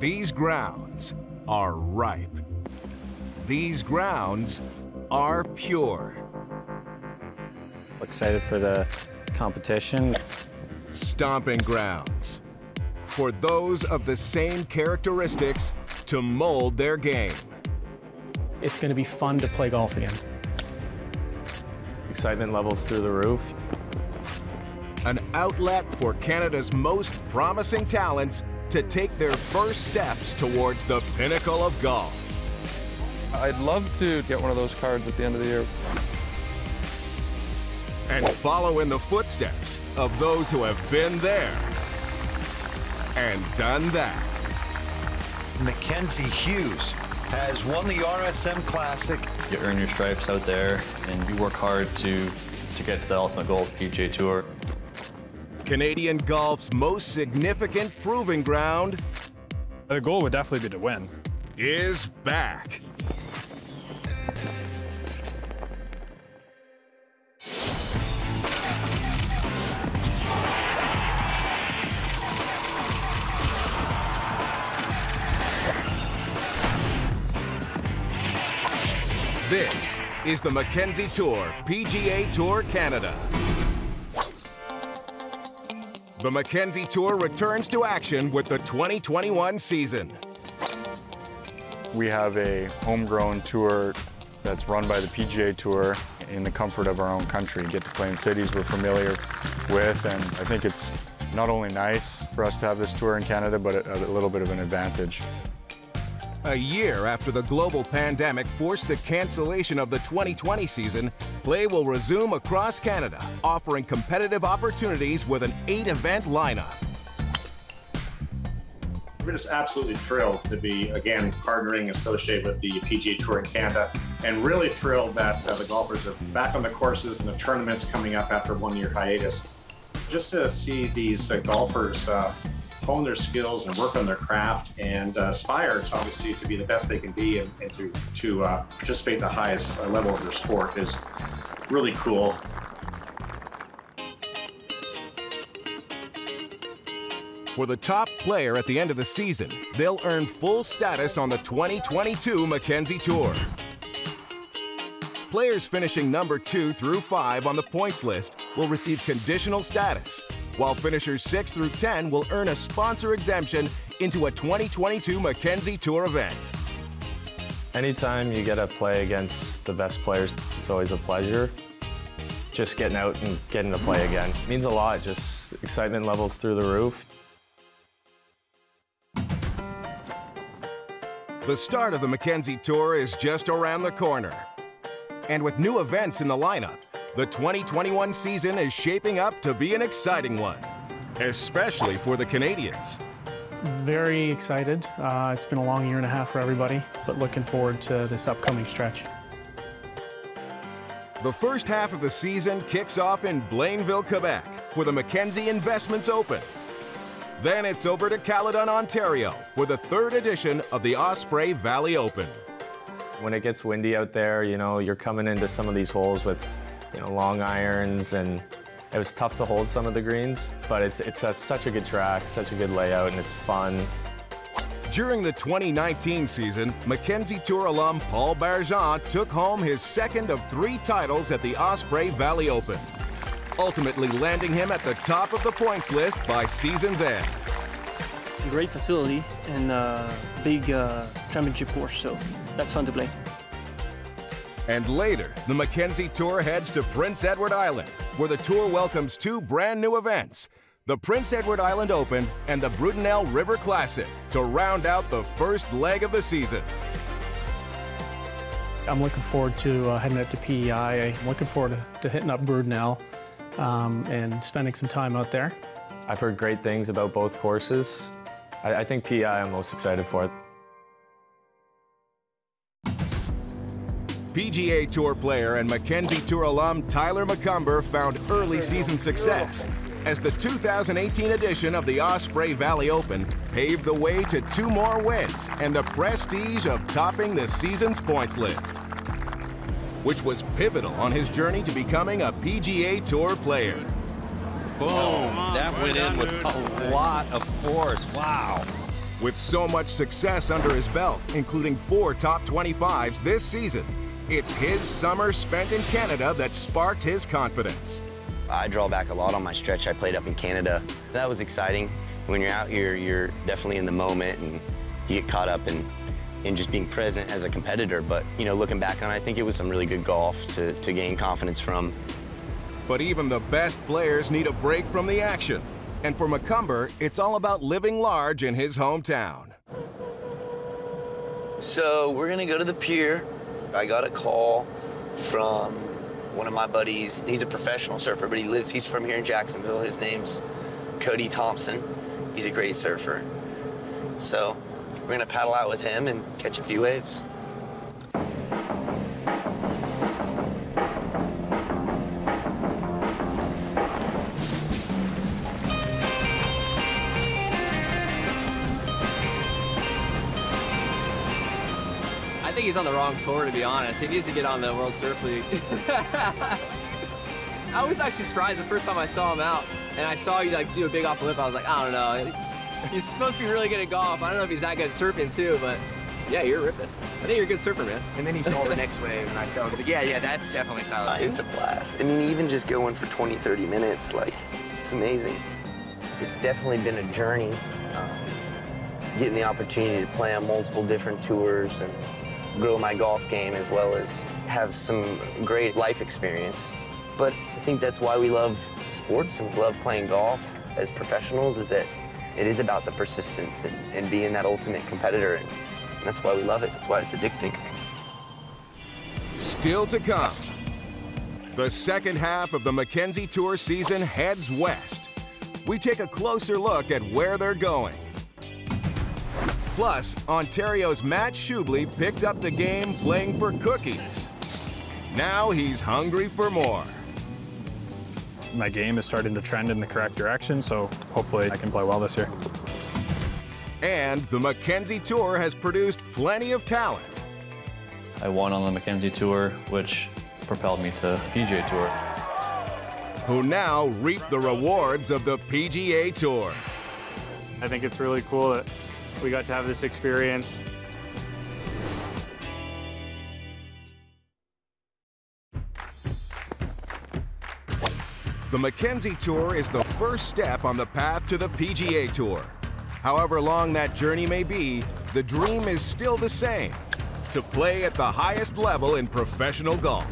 These grounds are ripe. These grounds are pure. Excited for the competition. Stomping grounds for those of the same characteristics to mold their game. It's going to be fun to play golf again. Excitement levels through the roof. An outlet for Canada's most promising talents to take their first steps towards the pinnacle of golf. I'd love to get one of those cards at the end of the year. And follow in the footsteps of those who have been there and done that. Mackenzie Hughes has won the RSM Classic. You earn your stripes out there, and you work hard to get to the ultimate goal of the PGA Tour. Canadian golf's most significant proving ground The goal would definitely be to win. is back. This is the Mackenzie Tour PGA Tour Canada. The Mackenzie Tour returns to action with the 2021 season. We have a homegrown tour that's run by the PGA Tour in the comfort of our own country. Get to play in cities we're familiar with, and I think it's not only nice for us to have this tour in Canada, but a little bit of an advantage. A year after the global pandemic forced the cancellation of the 2020 season, play will resume across Canada, offering competitive opportunities with an 8-event lineup. We're just absolutely thrilled to be, again, partnering, associated with the PGA Tour in Canada, and really thrilled that the golfers are back on the courses and the tournaments coming up after a 1-year hiatus. Just to see these golfers hone their skills and work on their craft and aspire to obviously to be the best they can be and to participate at the highest level of their sport is really cool. For the top player at the end of the season, they'll earn full status on the 2022 Mackenzie Tour. Players finishing number 2 through 5 on the points list will receive conditional status, while finishers 6 through 10 will earn a sponsor exemption into a 2022 Mackenzie Tour event. Anytime you get to play against the best players, it's always a pleasure. Just getting out and getting to play again it means a lot. Just excitement levels through the roof. The start of the Mackenzie Tour is just around the corner. And with new events in the lineup, the 2021 season is shaping up to be an exciting one, especially for the Canadians. Very excited. It's been a long year and a half for everybody, but looking forward to this upcoming stretch. The first half of the season kicks off in Blainville, Quebec for the Mackenzie Investments Open. Then it's over to Caledon, Ontario for the 3rd edition of the Osprey Valley Open. When it gets windy out there, you know, you're coming into some of these holes with, you know, long irons, and it was tough to hold some of the greens, but it's such a good track, such a good layout, and it's fun. During the 2019 season, Mackenzie Tour alum Paul Bargeant took home his 2nd of 3 titles at the Osprey Valley Open, ultimately landing him at the top of the points list by season's end. Great facility and big championship course, so that's fun to play. And later, the Mackenzie Tour heads to Prince Edward Island, where the tour welcomes 2 brand new events, the Prince Edward Island Open and the Brudenell River Classic, to round out the first leg of the season. I'm looking forward to heading out to PEI. I'm looking forward to hitting up Brudenell and spending some time out there. I've heard great things about both courses. I think PEI I'm most excited for. PGA Tour player and Mackenzie Tour alum Tyler McCumber found early season success as the 2018 edition of the Osprey Valley Open paved the way to 2 more wins and the prestige of topping the season's points list, which was pivotal on his journey to becoming a PGA Tour player. Boom! That went in with a lot of force. Wow. With so much success under his belt, including 4 top 25s this season, it's his summer spent in Canada that sparked his confidence. I draw back a lot on my stretch I played up in Canada. That was exciting. When you're out here, you're definitely in the moment, and you get caught up in just being present as a competitor. But, you know, looking back on it, I think it was some really good golf to gain confidence from. But even the best players need a break from the action. And for Macomber, it's all about living large in his hometown. So we're gonna go to the pier. I got a call from one of my buddies. He's a professional surfer, but he's from here in Jacksonville. His name's Cody Thompson. He's a great surfer. So we're gonna paddle out with him and catch a few waves. I think he's on the wrong tour, to be honest. He needs to get on the World Surf League. I was actually surprised the first time I saw him out, and I saw you like do a big off lip. I was like, I don't know. He's supposed to be really good at golf. I don't know if he's that good at surfing too, but yeah, you're ripping. I think you're a good surfer, man. And then he saw the next wave, and I felt like, yeah, that's definitely valid. It's a blast. I mean, even just going for 20, 30 minutes, like, it's amazing. It's definitely been a journey, getting the opportunity to play on multiple different tours and grow my golf game, as well as have some great life experience. But I think that's why we love sports and we love playing golf as professionals, is that it is about the persistence and being that ultimate competitor. And that's why we love it. That's why it's addicting. Still to come, the second half of the Mackenzie Tour season heads west. We take a closer look at where they're going. Plus, Ontario's Matt Shubley picked up the game playing for cookies. Now he's hungry for more. My game is starting to trend in the correct direction, so hopefully I can play well this year. And the Mackenzie Tour has produced plenty of talent. I won on the Mackenzie Tour, which propelled me to PGA Tour. Who now reap the rewards of the PGA Tour. I think it's really cool that we got to have this experience. The Mackenzie Tour is the first step on the path to the PGA Tour. However long that journey may be, the dream is still the same: to play at the highest level in professional golf.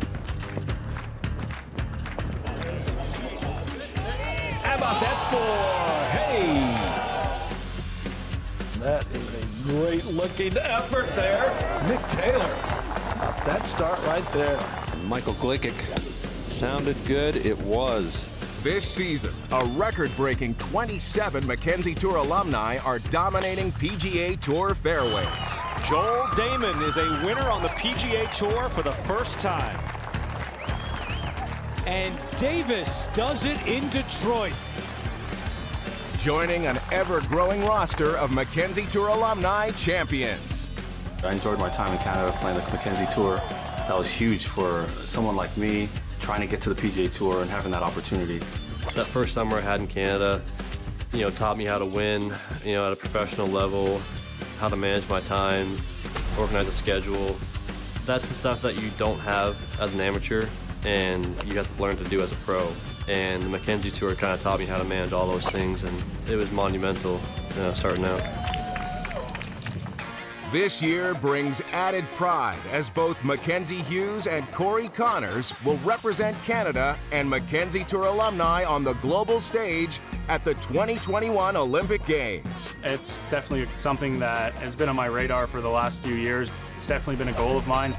How about that for, hey! That is a great looking effort there. Nick Taylor, that start right there. Michael Glikic, sounded good, it was. This season, a record-breaking 27 Mackenzie Tour alumni are dominating PGA Tour fairways. Joel Damon is a winner on the PGA Tour for the first time. And Davis does it in Detroit. Joining an ever-growing roster of Mackenzie Tour alumni champions. I enjoyed my time in Canada playing the Mackenzie Tour. That was huge for someone like me, trying to get to the PGA Tour and having that opportunity. That first summer I had in Canada, taught me how to win, at a professional level, how to manage my time, organize a schedule. That's the stuff that you don't have as an amateur, and you have to learn to do as a pro. And the Mackenzie Tour kind of taught me how to manage all those things, and it was monumental, starting out. This year brings added pride as both Mackenzie Hughes and Corey Connors will represent Canada and Mackenzie Tour alumni on the global stage at the 2021 Olympic Games. It's definitely something that has been on my radar for the last few years. It's definitely been a goal of mine.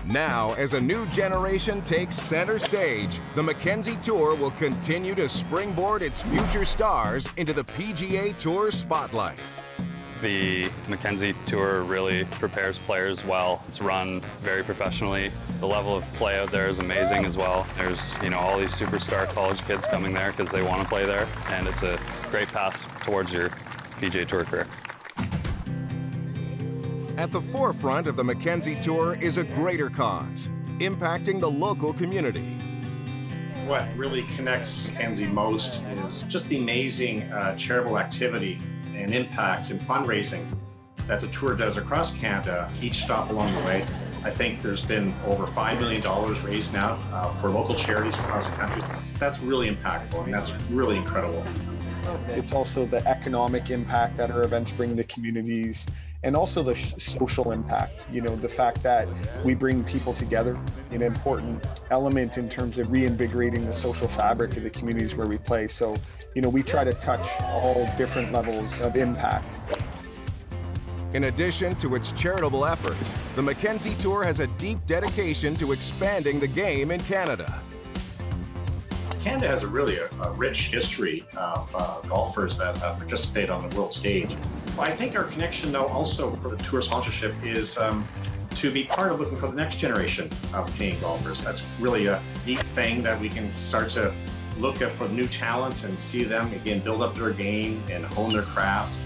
Now, as a new generation takes center stage, the Mackenzie Tour will continue to springboard its future stars into the PGA Tour spotlight. The Mackenzie Tour really prepares players well. It's run very professionally. The level of play out there is amazing as well. There's, all these superstar college kids coming there because they want to play there, and it's a great path towards your PGA Tour career. At the forefront of the Mackenzie Tour is a greater cause, impacting the local community. What really connects Mackenzie most is just the amazing charitable activity and impact and fundraising that the tour does across Canada, each stop along the way. I think there's been over $5 million raised now for local charities across the country. That's really impactful, and that's really incredible. It's also the economic impact that our events bring to communities, and also the social impact. You know, the fact that we bring people together, an important element in terms of reinvigorating the social fabric of the communities where we play. So, you know, we try to touch all different levels of impact. In addition to its charitable efforts, the Mackenzie Tour has a deep dedication to expanding the game in Canada. Canada has a really rich history of golfers that participate on the world stage. I think our connection, though, also for the tour sponsorship is to be part of looking for the next generation of Canadian golfers. That's really a neat thing that we can start to look for new talents and see them, again, build up their game and hone their craft.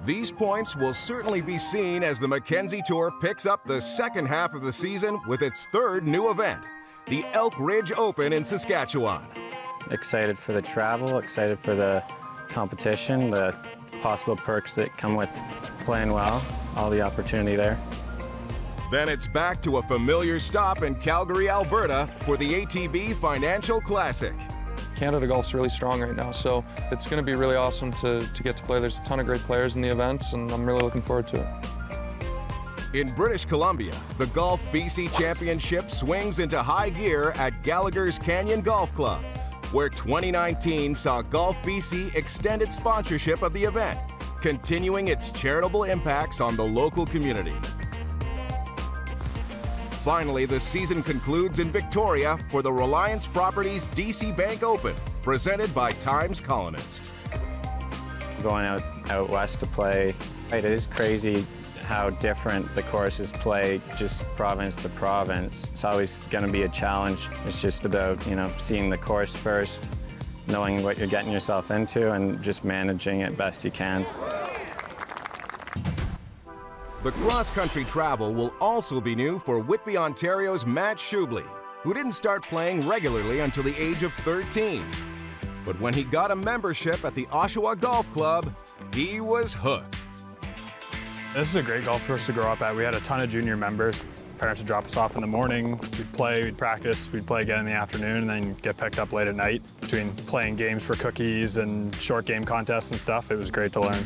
These points will certainly be seen as the Mackenzie Tour picks up the second half of the season with its third new event, the Elk Ridge Open in Saskatchewan. Excited for the travel, excited for the competition, the possible perks that come with playing well, all the opportunity there. Then it's back to a familiar stop in Calgary, Alberta for the ATB Financial Classic. Canada golf's really strong right now, so it's going to be really awesome to get to play. There's a ton of great players in the events, and I'm really looking forward to it. In British Columbia, the Golf BC Championship swings into high gear at Gallagher's Canyon Golf Club, where 2019 saw Golf BC extend its sponsorship of the event, continuing its charitable impacts on the local community. Finally, the season concludes in Victoria for the Reliance Properties DC Bank Open, presented by Times Colonist. Going out west to play, it is crazy how different the courses play just province to province. It's always going to be a challenge. It's just about, you know, seeing the course first, knowing what you're getting yourself into, and just managing it best you can. The cross-country travel will also be new for Whitby, Ontario's Matt Shubley, who didn't start playing regularly until the age of 13. But when he got a membership at the Oshawa Golf Club, he was hooked. This is a great golf course to grow up at. We had a ton of junior members. Parents would drop us off in the morning, we'd play, we'd practice, we'd play again in the afternoon, and then get picked up late at night. Between playing games for cookies and short game contests and stuff, it was great to learn.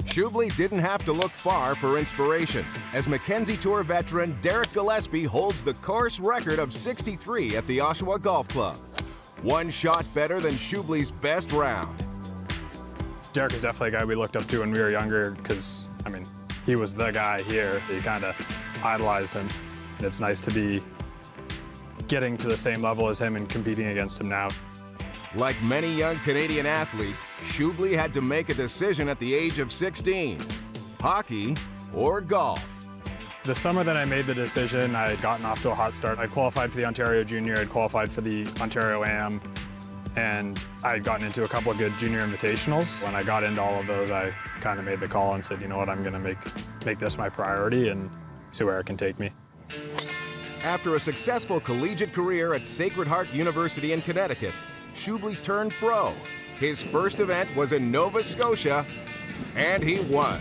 Shubley didn't have to look far for inspiration, as Mackenzie Tour veteran Derek Gillespie holds the course record of 63 at the Oshawa Golf Club. One shot better than Shubley's best round. Derek is definitely a guy we looked up to when we were younger because, I mean, he was the guy here. You kind of idolized him. And it's nice to be getting to the same level as him and competing against him now. Like many young Canadian athletes, Shubley had to make a decision at the age of 16. Hockey or golf? The summer that I made the decision, I had gotten off to a hot start. I qualified for the Ontario Junior, I'd qualified for the Ontario AM, and I had gotten into a couple of good junior invitationals. When I got into all of those, I kind of made the call and said, you know what, I'm going to make this my priority and see where it can take me. After a successful collegiate career at Sacred Heart University in Connecticut, Shubley turned pro. His first event was in Nova Scotia, and he won.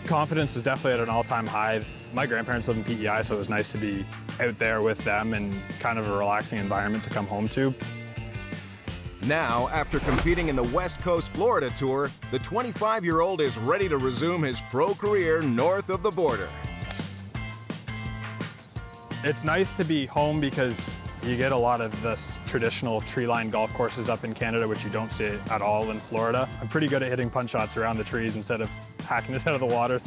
Confidence was definitely at an all-time high. My grandparents live in PEI, so it was nice to be out there with them and kind of a relaxing environment to come home to. Now, after competing in the West Coast Florida Tour, the 25-year-old is ready to resume his pro career north of the border. It's nice to be home because you get a lot of this traditional tree-lined golf courses up in Canada, which you don't see at all in Florida. I'm pretty good at hitting punch shots around the trees instead of hacking it out of the water.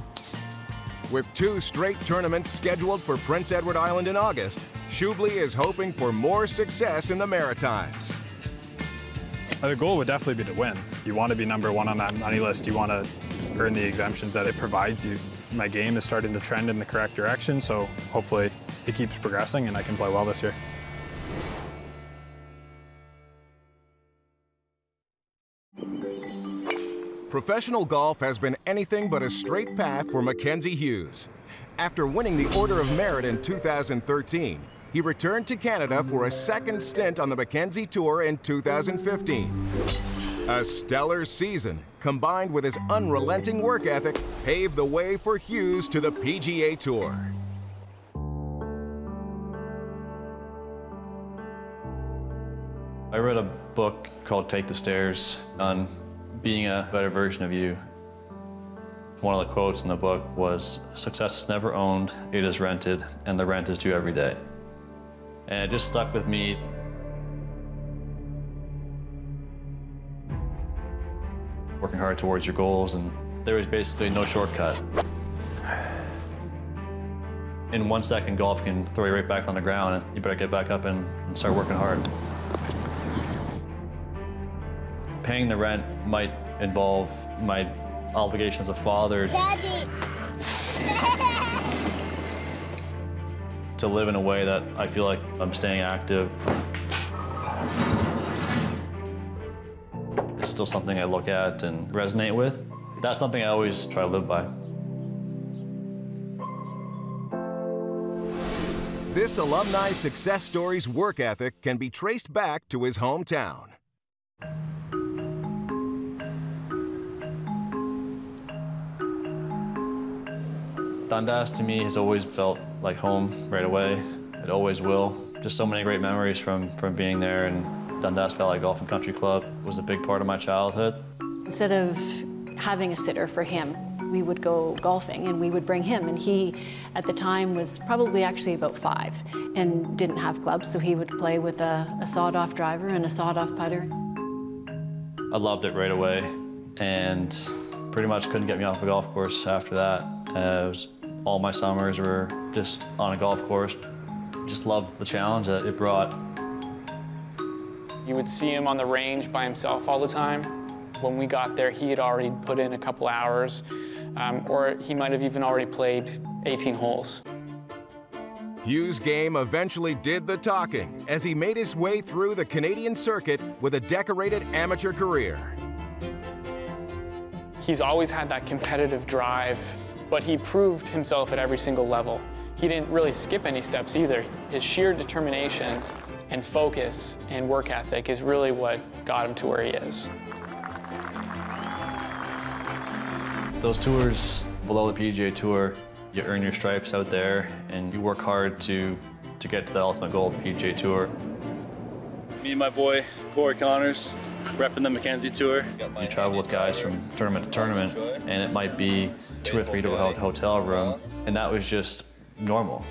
With 2 straight tournaments scheduled for Prince Edward Island in August, Shubley is hoping for more success in the Maritimes. The goal would definitely be to win. You want to be #1 on that money list. You want to earn the exemptions that it provides you. My game is starting to trend in the correct direction, so hopefully it keeps progressing and I can play well this year. Professional golf has been anything but a straight path for Mackenzie Hughes. After winning the Order of Merit in 2013, he returned to Canada for a second stint on the Mackenzie Tour in 2015. A stellar season, combined with his unrelenting work ethic, paved the way for Hughes to the PGA Tour. I read a book called Take the Stairs on being a better version of you. One of the quotes in the book was, "Success is never owned, it is rented, and the rent is due every day." And it just stuck with me. Working hard towards your goals, and there is basically no shortcut. In 1 second, golf can throw you right back on the ground, and you better get back up and start working hard. Paying the rent might involve my obligation as a father. Daddy. To live in a way that I feel like I'm staying active. It's still something I look at and resonate with. That's something I always try to live by. This alumni success story's work ethic can be traced back to his hometown. Dundas to me has always felt like home right away. It always will. Just so many great memories from being there, and Dundas Valley Golf and Country Club was a big part of my childhood. Instead of having a sitter for him, we would go golfing and we would bring him, and he at the time was probably actually about 5 and didn't have clubs, so he would play with a sawed-off driver and a sawed-off putter. I loved it right away, and pretty much couldn't get me off a golf course after that. All my summers were just on a golf course. Just loved the challenge that it brought. You would see him on the range by himself all the time. When we got there, he had already put in a couple hours, or he might have even already played 18 holes. Hughes' game eventually did the talking as he made his way through the Canadian circuit with a decorated amateur career. He's always had that competitive drive, but he proved himself at every single level. He didn't really skip any steps either. His sheer determination and focus and work ethic is really what got him to where he is. Those tours below the PGA Tour, you earn your stripes out there, and you work hard to get to the ultimate goal of the PGA Tour. Me and my boy, Corey Connors, repping the Mackenzie Tour. You travel with guys from tournament to tournament, and it might be 2 or 3 to a hotel room, and that was just normal.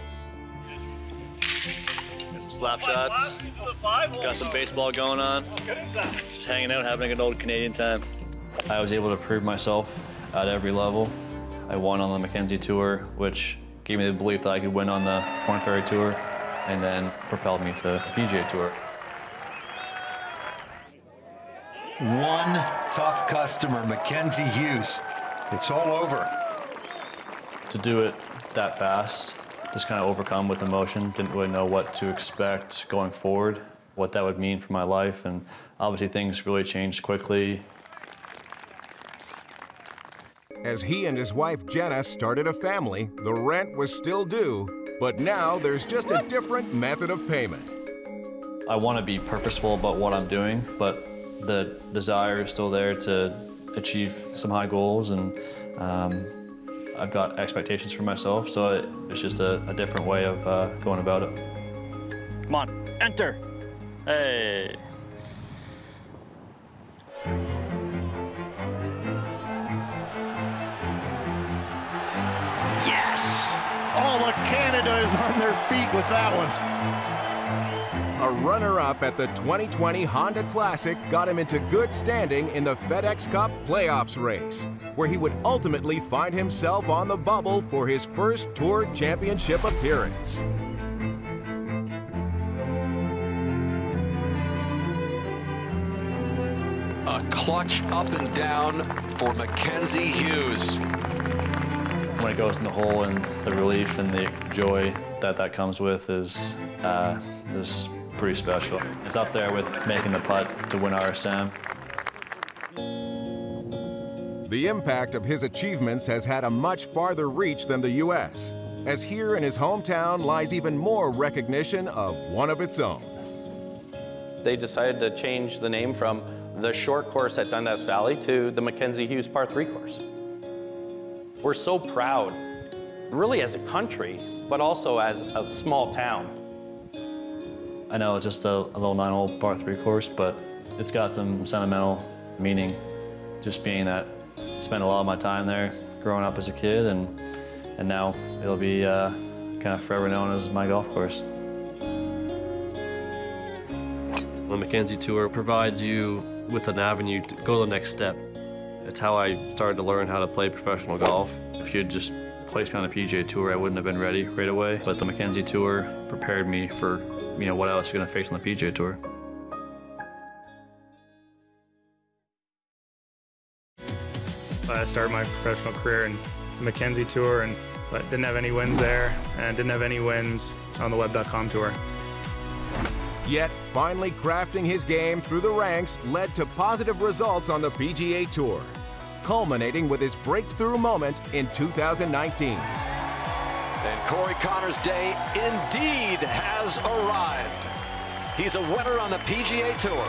Got some slap shots, got some baseball going on, just hanging out, having a good old Canadian time. I was able to prove myself at every level. I won on the Mackenzie Tour, which gave me the belief that I could win on the Korn Ferry Tour, and then propelled me to the PGA Tour. One tough customer, Mackenzie Hughes. It's all over. To do it that fast, just kind of overcome with emotion, didn't really know what to expect going forward, what that would mean for my life, and obviously things really changed quickly. As he and his wife Jenna started a family, the rent was still due, but now there's just a different method of payment. I want to be purposeful about what I'm doing, but the desire is still there to achieve some high goals, and I've got expectations for myself, so it's just a different way of going about it. Come on, enter. Hey. Yes! All of Canada is on their feet with that one. A runner-up at the 2020 Honda Classic got him into good standing in the FedEx Cup playoffs race, where he would ultimately find himself on the bubble for his first Tour Championship appearance. A clutch up and down for Mackenzie Hughes. When it goes in the hole, and the relief and the joy that comes with is pretty special. It's up there with making the putt to win RSM. The impact of his achievements has had a much farther reach than the U.S. as here in his hometown lies even more recognition of one of its own. They decided to change the name from the short course at Dundas Valley to the Mackenzie Hughes Par 3 course. We're so proud, really as a country, but also as a small town. I know it's just a little 9-hole Par 3 course, but it's got some sentimental meaning. Just being that I spent a lot of my time there growing up as a kid, and now it'll be kind of forever known as my golf course. The Mackenzie Tour provides you with an avenue to go to the next step. It's how I started to learn how to play professional golf. If you had just placed me on the PGA Tour, I wouldn't have been ready right away. But the Mackenzie Tour prepared me for what I was going to face on the PGA Tour. I started my professional career in the Mackenzie Tour, but didn't have any wins there, and didn't have any wins on the Web.com Tour. Yet, finally crafting his game through the ranks led to positive results on the PGA Tour, culminating with his breakthrough moment in 2019. And Corey Connors' day indeed has arrived. He's a winner on the PGA Tour.